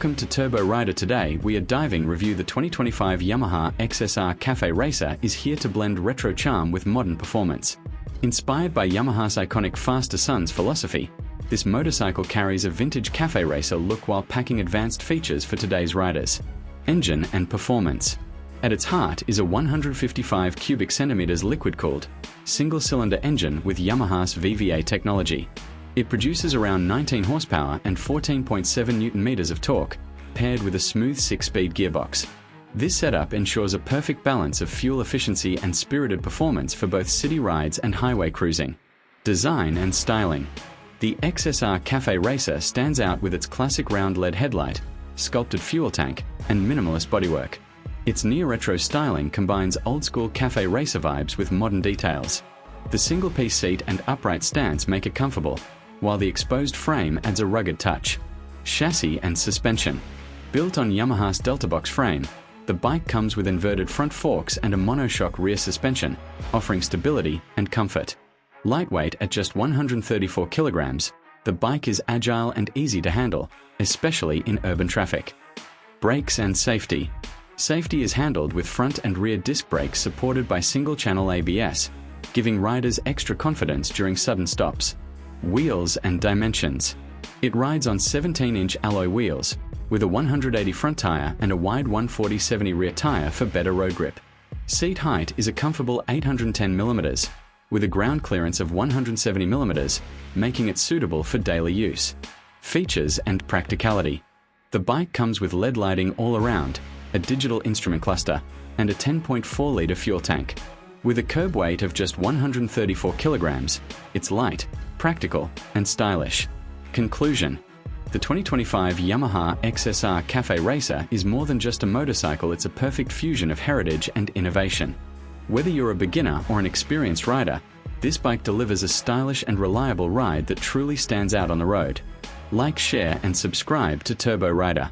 Welcome to Turbo Rider. Today we are diving review the 2025 Yamaha XSR Cafe Racer is here to blend retro charm with modern performance. Inspired by Yamaha's iconic Faster Sons philosophy, this motorcycle carries a vintage cafe racer look while packing advanced features for today's riders. Engine and performance. At its heart is a 155 cubic centimeters liquid-cooled, single-cylinder engine with Yamaha's VVA technology. It produces around 19 horsepower and 14.7 Newton-meters of torque, paired with a smooth 6-speed gearbox. This setup ensures a perfect balance of fuel efficiency and spirited performance for both city rides and highway cruising. Design and styling. The XSR Cafe Racer stands out with its classic round LED headlight, sculpted fuel tank, and minimalist bodywork. Its neo-retro styling combines old-school cafe racer vibes with modern details. The single-piece seat and upright stance make it comfortable, while the exposed frame adds a rugged touch. Chassis and suspension. Built on Yamaha's Delta Box frame, the bike comes with inverted front forks and a monoshock rear suspension, offering stability and comfort. Lightweight at just 134 kilograms, the bike is agile and easy to handle, especially in urban traffic. Brakes and safety. Safety is handled with front and rear disc brakes supported by single-channel ABS, giving riders extra confidence during sudden stops. Wheels and dimensions. It rides on 17-inch alloy wheels, with a 180 front tire and a wide 140/70 rear tire for better road grip. Seat height is a comfortable 810 mm, with a ground clearance of 170 mm, making it suitable for daily use. Features and practicality. The bike comes with LED lighting all around, a digital instrument cluster, and a 10.4-liter fuel tank. With a curb weight of just 134 kilograms, it's light, practical, and stylish. Conclusion. The 2025 Yamaha XSR Cafe Racer is more than just a motorcycle, it's a perfect fusion of heritage and innovation. Whether you're a beginner or an experienced rider, this bike delivers a stylish and reliable ride that truly stands out on the road. Like, share, and subscribe to Turbo Rider.